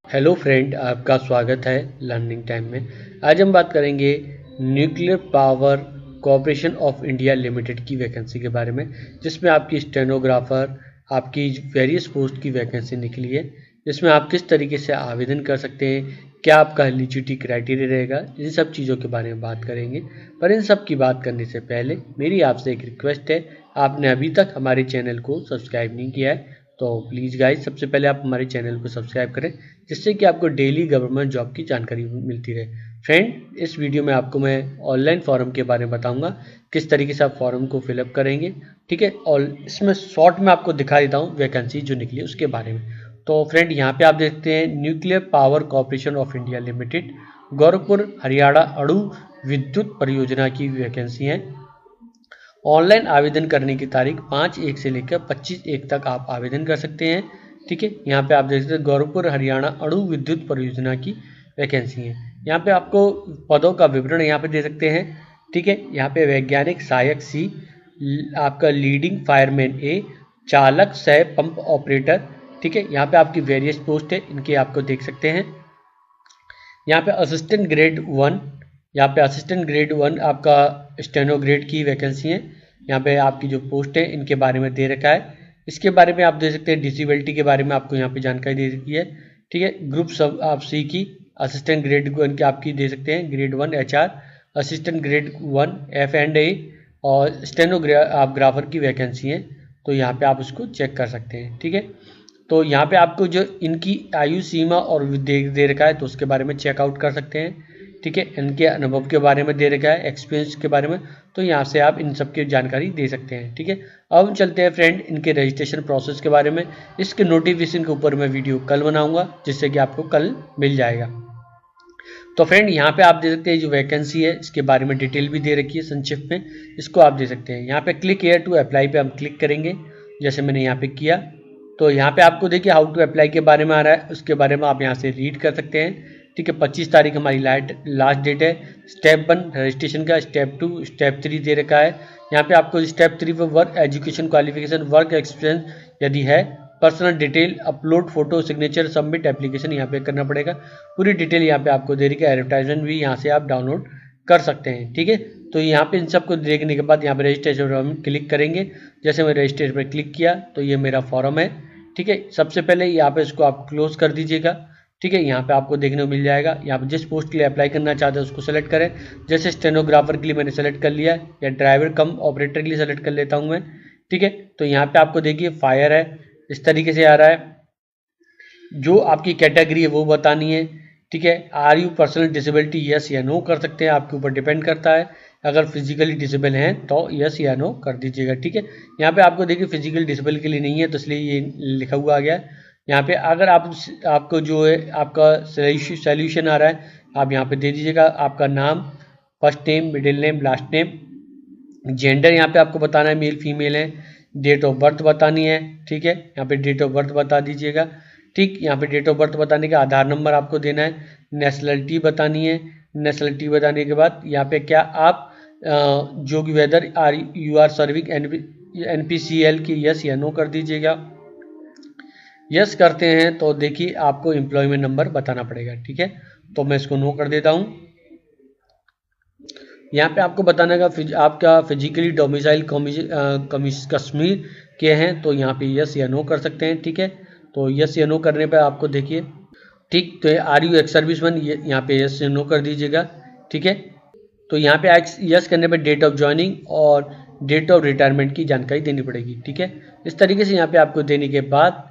Hello friend, आपका स्वागत है लर्निंग टाइम में। आज हम बात करेंगे nuclear power corporation of India limited की वैकेंसी के बारे में, जिसमें आपकी स्टेनोग्राफर, आपकी वेरियस पोस्ट की वैकेंसी निकली है, जिसमें आप किस तरीके से आवेदन कर सकते हैं, क्या आपका एलिजिबिलिटी क्राइटेरिया रहेगा, इन सब चीज़ों के बारे में बात करेंगे। पर इन सब की बात करने से पहले मेरी आपसे एक रिक्वेस्ट है, आपने अभी तक हमारे चैनल को सब्सक्राइब नहीं किया है तो प्लीज़ गाइज सबसे पहले आप हमारे चैनल को सब्सक्राइब करें, जिससे कि आपको डेली गवर्नमेंट जॉब की जानकारी मिलती रहे। फ्रेंड, इस वीडियो में आपको मैं ऑनलाइन फॉर्म के बारे में बताऊंगा, किस तरीके से आप फॉर्म को फिलअप करेंगे, ठीक है। और इसमें शॉर्ट में आपको दिखा देता हूँ वैकेंसी जो निकली उसके बारे में। तो फ्रेंड, यहाँ पे आप देखते हैं nuclear power corporation of India limited, Gorakhpur Haryana अणु विद्युत परियोजना की वैकेंसी है। ऑनलाइन आवेदन करने की तारीख 5/1 से लेकर 25/1 तक आप आवेदन कर सकते हैं, ठीक है। यहाँ पे आप देख सकते हैं गोरखपुर हरियाणा अणु विद्युत परियोजना की वैकेंसी है। यहाँ पे आपको पदों का विवरण यहाँ पे दे सकते हैं, ठीक है। यहाँ पे वैज्ञानिक सहायक सी, आपका लीडिंग फायरमैन ए, चालक सह पंप ऑपरेटर, ठीक है। यहाँ पे आपकी वेरियस पोस्ट है, इनके आपको देख सकते हैं। यहाँ पे असिस्टेंट ग्रेड 1, यहाँ पे असिस्टेंट ग्रेड 1 आपका स्टेनो ग्रेड की वैकेंसी है। यहाँ पे आपकी जो पोस्ट है इनके बारे में दे रखा है। इसके बारे में आप दे सकते हैं, डिसेबिलिटी के बारे में आपको यहाँ पे जानकारी दे रखी है, ठीक है। ग्रुप सब आप सी की असिस्टेंट ग्रेड 1 की आपकी दे सकते हैं, grade 1 HR, assistant grade 1 F&A और आप ग्राफर की वैकेंसी है, तो यहाँ पे आप उसको चेक कर सकते हैं, ठीक है। तो यहाँ पे आपको जो इनकी आयु सीमा और दे रखा है, तो उसके बारे में चेकआउट कर सकते हैं, ठीक है। इनके अनुभव के बारे में दे रखा है, एक्सपीरियंस के बारे में, तो यहाँ से आप इन सब की जानकारी दे सकते हैं, ठीक है। अब हम चलते हैं फ्रेंड इनके रजिस्ट्रेशन प्रोसेस के बारे में। इसके नोटिफिकेशन के ऊपर मैं वीडियो कल बनाऊंगा, जिससे कि आपको कल मिल जाएगा। तो फ्रेंड, यहाँ पे आप दे सकते हैं जो वैकेंसी है इसके बारे में डिटेल भी दे रखी है संक्षिप्त में, इसको आप दे सकते हैं। यहाँ पे क्लिक हेयर टू अप्लाई पे हम क्लिक करेंगे, जैसे मैंने यहाँ पे किया। तो यहाँ पे आपको देखिए हाउ टू अप्लाई के बारे में आ रहा है, उसके बारे में आप यहाँ से रीड कर सकते हैं, ठीक है। 25 तारीख हमारी लास्ट डेट है। स्टेप 1 रजिस्ट्रेशन का, स्टेप 2, स्टेप 3 दे रखा है। यहाँ पे आपको स्टेप 3 पे work education qualification, work experience यदि है, personal detail, upload photo, signature, submit application यहाँ पे करना पड़ेगा। पूरी डिटेल यहाँ पे आपको दे रही है। एडवर्टाइजमेंट भी यहाँ से आप डाउनलोड कर सकते हैं, ठीक है। तो यहाँ पे इन सबको देखने के बाद यहाँ पे रजिस्ट्रेशन पर क्लिक करेंगे। जैसे मैं रजिस्ट्रेशन पर क्लिक किया तो ये मेरा फॉर्म है, ठीक है। सबसे पहले यहाँ पे इसको आप क्लोज कर दीजिएगा, ठीक है। यहाँ पे आपको देखने को मिल जाएगा, यहाँ पे जिस पोस्ट के लिए अप्लाई करना चाहते हैं उसको सेलेक्ट करें। जैसे स्टेनोग्राफर के लिए मैंने सेलेक्ट कर लिया, या ड्राइवर कम ऑपरेटर के लिए सेलेक्ट कर लेता हूँ मैं, ठीक है। तो यहाँ पे आपको देखिए फायर है, इस तरीके से आ रहा है। जो आपकी कैटेगरी है वो बतानी है, ठीक है। Are you personal disability, yes या नो कर सकते हैं, आपके ऊपर डिपेंड करता है। अगर फिजिकली डिसेबल हैं तो यस या नो कर दीजिएगा, ठीक है। यहाँ पे आपको देखिए फिजिकल डिसेबल के लिए नहीं है, तो इसलिए ये लिखा हुआ आ गया है। यहाँ पे अगर आपको जो है आपका सोल्यूशन आ रहा है, आप यहाँ पे दे दीजिएगा आपका नाम, first name, middle name, last name, gender यहाँ पे आपको बताना है मेल फीमेल है, डेट ऑफ बर्थ बतानी है, ठीक है। यहाँ पे डेट ऑफ बर्थ बता दीजिएगा, ठीक। यहाँ पे डेट ऑफ बर्थ बताने का आधार नंबर आपको देना है, नेशनलिटी बतानी है। नेशनलिटी बताने के बाद यहाँ पे क्या आप जो कि whether you are serving NPCL की यस या नो कर दीजिएगा। यस करते हैं तो देखिए आपको एम्प्लॉयमेंट नंबर बताना पड़ेगा, ठीक है। तो मैं इसको नो कर देता हूँ। यहाँ पे आपको बताना का आपका फिजिकली डोमिसाइल कश्मीर के हैं, तो यहाँ पे यस या नो कर सकते हैं, ठीक है। तो यस या नो करने पे आपको देखिए, ठीक। तो आर यू एक्स सर्विसमैन, यहाँ पे यस या नो कर दीजिएगा, ठीक है। तो यहाँ पे यस करने पे डेट ऑफ ज्वाइनिंग और डेट ऑफ रिटायरमेंट की जानकारी देनी पड़ेगी, ठीक है। इस तरीके से यहाँ पे आपको देने के बाद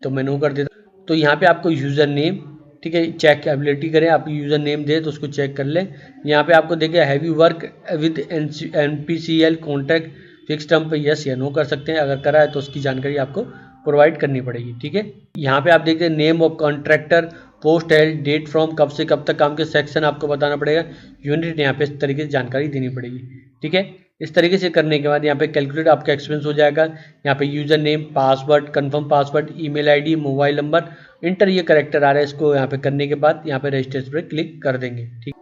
तो मैं नो कर देता हूँ। तो यहाँ पे आपको यूज़र नेम, ठीक है, चेक एबिलिटी करें, आप यूज़र नेम दे तो उसको चेक कर लें। यहाँ पे आपको देखिए have you work with NPCL contract fix term पे यस या नो कर सकते हैं, अगर करा है तो उसकी जानकारी आपको प्रोवाइड करनी पड़ेगी, ठीक है। यहाँ पे आप देखते हैं name of contractor, post held, date from, कब से कब तक काम के, सेक्शन आपको बताना पड़ेगा, यूनिट यहाँ पे इस तरीके से जानकारी देनी पड़ेगी, ठीक है। इस तरीके से करने के बाद यहाँ पे कैलकुलेट आपका एक्सपेंस हो जाएगा। यहाँ पे user name, password, confirm password, email ID, mobile number, inter ये करेक्टर आ रहा है, इसको यहाँ पे करने के बाद यहाँ पे रजिस्ट्रेशन पे क्लिक कर देंगे, ठीक।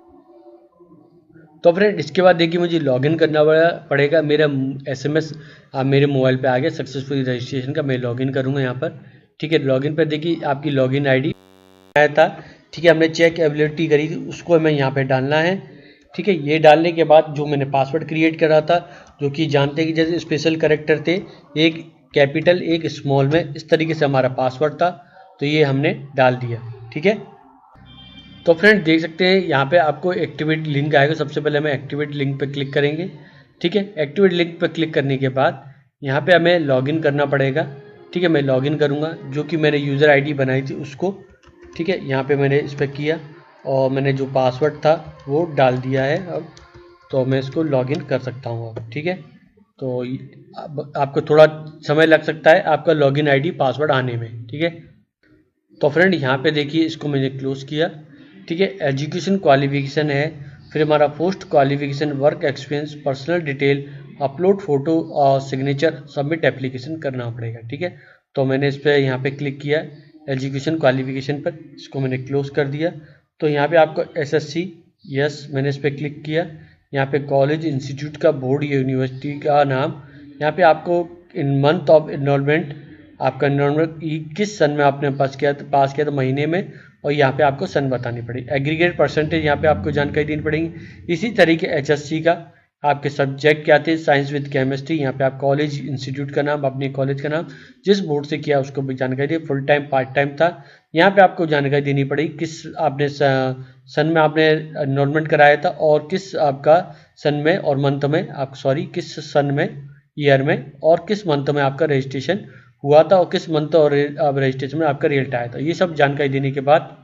तो फ्रेंड, इसके बाद देखिए मुझे लॉगिन करना पड़ेगा। मेरा SMS मेरे मोबाइल पे आ गया सक्सेसफुली रजिस्ट्रेशन का, मैं लॉगिन करूँगा यहाँ पर, ठीक है। लॉगिन पर देखिए आपकी लॉगिन ID आया था, ठीक है, हमने चेक एबिलिटी करी थी, उसको हमें यहाँ पे डालना है। ठीक है, ये डालने के बाद जो मैंने पासवर्ड क्रिएट करा था, जो कि जानते हैं कि जैसे स्पेशल कैरेक्टर थे, एक कैपिटल एक स्मॉल में, इस तरीके से हमारा पासवर्ड था, तो ये हमने डाल दिया। ठीक है, तो फ्रेंड देख सकते हैं यहाँ पे आपको एक्टिवेट लिंक आएगा। सबसे पहले हमें एक्टिवेट लिंक पे क्लिक करेंगे। ठीक है, एक्टिवेट लिंक पे क्लिक करने के बाद यहाँ पे हमें लॉगिन करना पड़ेगा। ठीक है, मैं लॉगिन करूँगा, जो कि मैंने यूज़र आईडी बनाई थी उसको। ठीक है, यहाँ पे मैंने इस पर किया और मैंने जो पासवर्ड था वो डाल दिया है अब, तो मैं इसको लॉगिन कर सकता हूँ अब। ठीक है, तो अब आपको थोड़ा समय लग सकता है आपका लॉगिन आईडी पासवर्ड आने में। ठीक है, तो फ्रेंड यहाँ पे देखिए, इसको मैंने क्लोज किया। ठीक है, एजुकेशन क्वालिफिकेशन है, फिर हमारा post qualification, work experience, personal detail, upload photo और सिग्नेचर, सबमिट एप्लीकेशन करना पड़ेगा। ठीक है, तो मैंने इस पर यहाँ पे क्लिक किया एजुकेशन क्वालिफिकेशन पर, इसको मैंने क्लोज कर दिया। तो यहाँ पे आपको एसएससी, यस, मैंने इस पर क्लिक किया। यहाँ पे कॉलेज, इंस्टीट्यूट का बोर्ड, यूनिवर्सिटी का नाम, यहाँ पे आपको इन मंथ ऑफ इनरोलमेंट, आपका इनरोलमेंट किस सन में आपने पास किया था महीने में, और यहाँ पे आपको सन बतानी पड़ेगी। एग्रीगेट परसेंटेज यहाँ पे आपको जानकारी देनी पड़ेगी। इसी तरीके एचएससी का आपके सब्जेक्ट क्या थे, साइंस विद केमिस्ट्री, यहाँ पे आप कॉलेज, इंस्टीट्यूट का नाम, अपने कॉलेज का नाम, जिस बोर्ड से किया उसको भी जानकारी दी। फुल टाइम, पार्ट टाइम था, यहाँ पे आपको जानकारी देनी पड़ेगी किस आपने सन में आपने एनरोलमेंट कराया था, और किस आपका सन में और मंथ में आप किस सन में, ईयर में, और किस मंथ में आपका रजिस्ट्रेशन हुआ था, और किस मंथ और रजिस्ट्रेशन में आपका रिजल्ट आया था। ये सब जानकारी देने के बाद,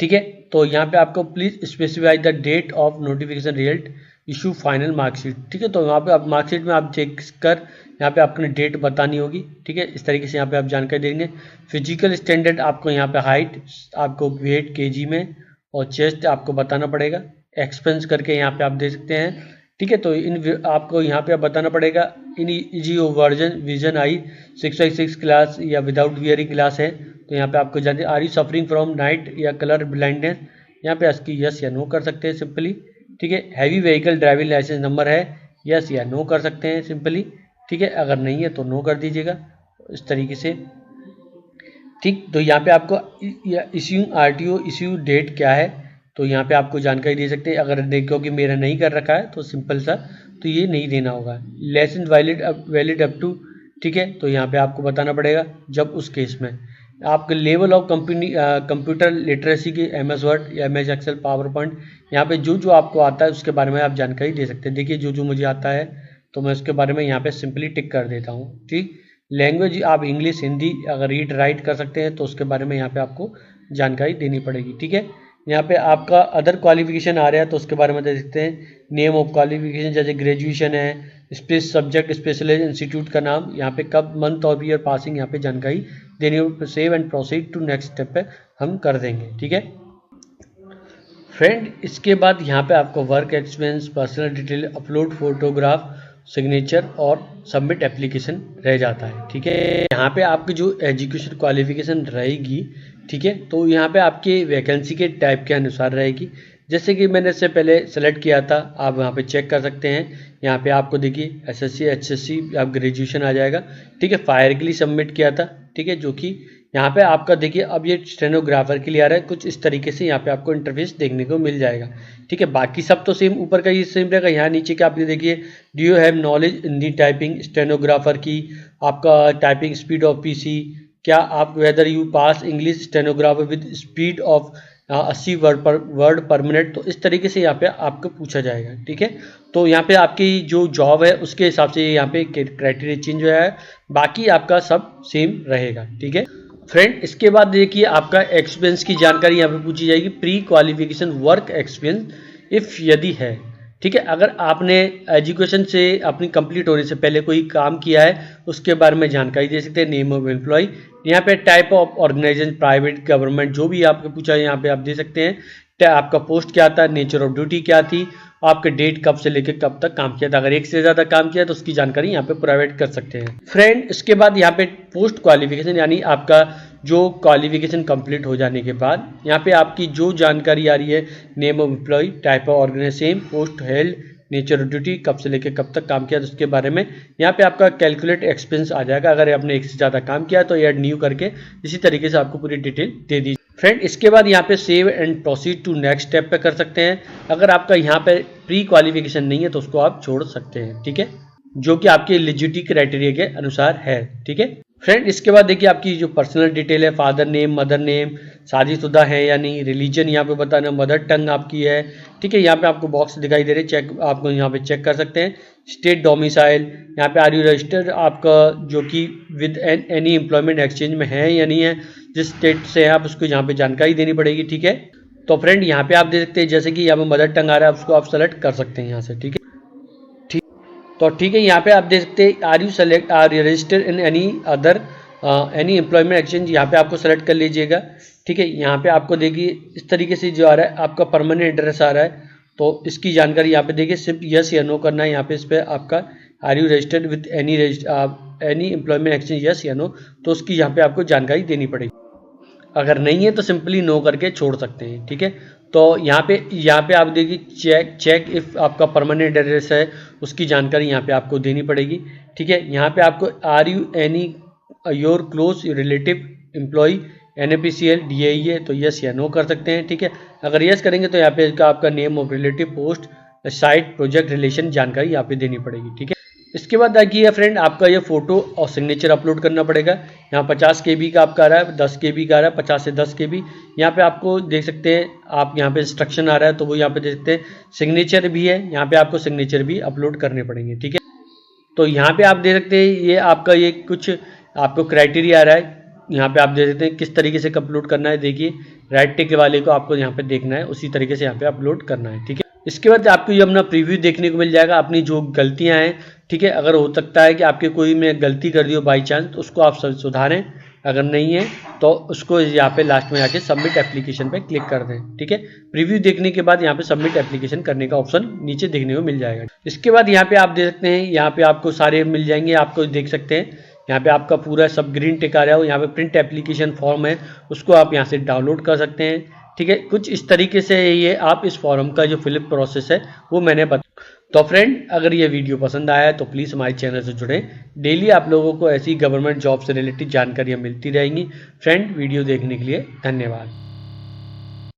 ठीक है, तो यहाँ पे आपको please specify the date of notification result, issue final marksheet. ठीक है, तो यहाँ पे आप मार्कशीट में आप चेक कर यहाँ पे आपने डेट बतानी होगी। ठीक है, इस तरीके से यहाँ पे आप जानकारी देंगे। फिजिकल स्टैंडर्ड आपको यहाँ पे हाइट, आपको वेट केजी में, और चेस्ट आपको बताना पड़ेगा। एक्सपेंस करके यहाँ पे आप दे सकते हैं। ठीक है, तो इन आपको यहाँ पे बताना पड़ेगा in easy version vision eye 6/6 class या विदाउट वियरिंग क्लास है, तो यहाँ पे आपको जानते, are you suffering from night या कलर ब्लाइंडनेस, यहाँ पे इसकी यस या नो कर सकते हैं सिंपली। ठीक है, heavy vehicle driving licence number है, यस या नो कर सकते हैं सिंपली। ठीक है, अगर नहीं है तो नो कर दीजिएगा इस तरीके से। ठीक, तो यहाँ पे आपको इश्यू आरटीओ इश्यू डेट क्या है, तो यहाँ पे आपको जानकारी दे सकते हैं। अगर देखो कि मेरा नहीं कर रखा है तो सिंपल सा तो ये नहीं देना होगा। लाइसेंस वैलिड अप टू, ठीक है, तो यहाँ पे आपको बताना पड़ेगा। जब उस केस में आपके लेवल ऑफ कंप्यूटर लिटरेसी के MS वर्ड या MS एक्सेल पावर पॉइंट, यहाँ पे जो जो आपको आता है उसके बारे में आप जानकारी दे सकते हैं। देखिए जो जो मुझे आता है तो मैं उसके बारे में यहाँ पे सिंपली टिक कर देता हूँ। ठीक, लैंग्वेज आप इंग्लिश, हिंदी अगर रीड राइट कर सकते हैं तो उसके बारे में यहाँ पे आपको जानकारी देनी पड़ेगी। ठीक है, यहाँ पे आपका अदर क्वालिफिकेशन आ रहा है तो उसके बारे में दे सकते हैं। नेम ऑफ क्वालिफिकेशन जैसे ग्रेजुएशन है, स्पेस सब्जेक्ट स्पेशलाइज इंस्टीट्यूट का नाम, यहाँ पे कब मंथ और ईयर पासिंग यहाँ पे जानकारी देनी। Save and proceed to next step पे हम कर देंगे। ठीक है फ्रेंड, इसके बाद यहाँ पे आपको work experience, personal detail, upload photograph, signature और सबमिट एप्लीकेशन रह जाता है। ठीक है, यहाँ पे आपकी जो एजुकेशन क्वालिफिकेशन रहेगी, ठीक है, तो यहाँ पे आपके वैकेंसी के टाइप के अनुसार रहेगी। जैसे कि मैंने इससे पहले सेलेक्ट किया था, आप यहाँ पे चेक कर सकते हैं। यहाँ पे आपको देखिए SSC HSC आप ग्रेजुएशन आ जाएगा। ठीक है, फायर के लिए सबमिट किया था। ठीक है, जो कि यहाँ पे आपका देखिए अब ये स्टेनोग्राफर के लिए आ रहा है। कुछ इस तरीके से यहाँ पे आपको इंटरफेस देखने को मिल जाएगा। ठीक है, बाकी सब तो सेम, ऊपर का ये सेम रहेगा। यहाँ नीचे का आपने देखिए do you have knowledge in the typing, stenographer की आपका टाइपिंग स्पीड ऑफ PC, क्या आप whether you pass English stenographer with speed of 80 word पर मिनट। तो इस तरीके से यहाँ पे आपको पूछा जाएगा। ठीक है, तो यहाँ पे आपकी जो जॉब है उसके हिसाब से यहाँ पे क्राइटेरिया चेंज हुआ है, बाकी आपका सब सेम रहेगा। ठीक है फ्रेंड, इसके बाद देखिए आपका एक्सपीरियंस की जानकारी यहाँ पे पूछी जाएगी। Pre qualification work experience if यदि है। ठीक है, अगर आपने एजुकेशन से अपनी कंप्लीट होने से पहले कोई काम किया है उसके बारे में जानकारी दे सकते हैं। नेम ऑफ एम्प्लॉय, यहाँ पे type of organisation, private, government, जो भी आपको पूछा है यहाँ पे आप दे सकते हैं। आपका पोस्ट क्या था, नेचर ऑफ ड्यूटी क्या थी, आपके डेट कब से लेकर कब तक काम किया था। अगर एक से ज़्यादा काम किया तो उसकी जानकारी यहाँ पे प्रोवाइड कर सकते हैं। फ्रेंड, इसके बाद यहाँ पे पोस्ट क्वालिफिकेशन यानी आपका जो क्वालिफिकेशन कंप्लीट हो जाने के बाद यहाँ पे आपकी जो जानकारी आ रही है, name of employ, type of organisation, post held, nature of duty, कब से लेकर कब तक काम किया तो उसके बारे में यहाँ पे आपका कैलकुलेट एक्सपेंस आ जाएगा। अगर आपने एक से ज़्यादा काम किया तो ऐड न्यू करके इसी तरीके से आपको पूरी डिटेल दे दी। फ्रेंड इसके बाद यहाँ पे save and proceed to next step पे कर सकते हैं। अगर आपका यहाँ पे प्री क्वालिफिकेशन नहीं है तो उसको आप छोड़ सकते हैं, ठीक है, जो कि आपके एलिजिबिलिटी क्राइटेरिया के अनुसार है, ठीक है। फ्रेंड इसके बाद देखिए आपकी जो पर्सनल डिटेल है, फादर नेम, मदर नेम, शादीशुदा है या नहीं, रिलीजन यहाँ पे बताना, मदर टंग आपकी है, ठीक है। यहाँ पे आपको बॉक्स दिखाई दे रहे, चेक आपको यहाँ पे चेक कर सकते हैं। स्टेट डोमिसाइल, यहाँ पे आर यू रजिस्टर्ड आपका जो कि विद एनी एम्प्लॉयमेंट एक्सचेंज में है या नहीं है, जिस स्टेट से है आप उसको यहाँ पे जानकारी देनी पड़ेगी, ठीक है। तो फ्रेंड यहाँ पे आप देख सकते हैं जैसे कि यहाँ पे मदर टंग आ रहा है, उसको आप सेलेक्ट कर सकते हैं यहाँ से, ठीक है। तो ठीक है, यहाँ पे आप देख सकते हैं are you registered in any other any employment exchange, यहाँ पे आपको सेलेक्ट कर लीजिएगा, ठीक है। यहाँ पे आपको देखिए इस तरीके से जो आ रहा है आपका परमानेंट एड्रेस आ रहा है, तो इसकी जानकारी यहाँ पे देखिए सिर्फ यस या नो करना है। यहाँ पे इस पर आपका are you registered with any employment exchange, yes या नो, तो उसकी यहाँ पे आपको जानकारी देनी पड़ेगी। अगर नहीं है तो सिंपली नो करके छोड़ सकते हैं, ठीक है। तो यहाँ पे आप देखिए चेक इफ़ आपका परमानेंट एड्रेस है, उसकी जानकारी यहाँ पे आपको देनी पड़ेगी, ठीक है। यहाँ पे आपको are you any your close relative employ NAPCL DAE है तो यस या नो कर सकते हैं, ठीक है। अगर यस करेंगे तो यहाँ पे आपका name of relative, post, site, project, relation जानकारी यहाँ पे देनी पड़ेगी, ठीक है। इसके बाद देखिए फ्रेंड आपका ये फोटो और सिग्नेचर अपलोड करना पड़ेगा। यहाँ 50 KB का आपका आ रहा है, 10 KB का आ रहा है, 50 से 10 KB। यहाँ पे आपको देख सकते हैं, आप यहाँ पे इंस्ट्रक्शन आ रहा है तो वो यहाँ पे देख सकते हैं, सिग्नेचर भी है, यहाँ पे आपको सिग्नेचर भी अपलोड करने पड़ेंगे, ठीक है। तो यहाँ पे आप देख सकते हैं ये आपका ये कुछ आपको क्राइटेरिया आ रहा है, यहाँ पे आप देख सकते हैं किस तरीके से अपलोड करना है। देखिए राइट टिक वाले को आपको यहाँ पे देखना है, उसी तरीके से यहाँ पे अपलोड करना है, ठीक है। इसके बाद आपको ये अपना प्रीव्यू देखने को मिल जाएगा, अपनी जो गलतियां हैं, ठीक है। अगर हो सकता है कि आपके कोई में गलती कर दी हो बाई चांस, तो उसको आप सुधारें, अगर नहीं है तो उसको यहाँ पे लास्ट में जाके सबमिट एप्लीकेशन पे क्लिक कर दें, ठीक है। प्रीव्यू देखने के बाद यहाँ पे सबमिट एप्लीकेशन करने का ऑप्शन नीचे देखने को मिल जाएगा। इसके बाद यहाँ पे आप देख सकते हैं, यहाँ पे आपको सारे मिल जाएंगे, आपको देख सकते हैं यहाँ पे आपका पूरा सब ग्रीन टिक आ रहा है। यहाँ पे प्रिंट एप्लीकेशन फॉर्म है, उसको आप यहाँ से डाउनलोड कर सकते हैं, ठीक है। कुछ इस तरीके से ये आप इस फॉर्म का जो फिलअप प्रोसेस है वो मैंने बता। तो फ्रेंड अगर ये वीडियो पसंद आया है तो प्लीज़ हमारे चैनल से जुड़ें, डेली आप लोगों को ऐसी गवर्नमेंट जॉब से रिलेटेड जानकारियाँ मिलती रहेंगी। फ्रेंड वीडियो देखने के लिए धन्यवाद।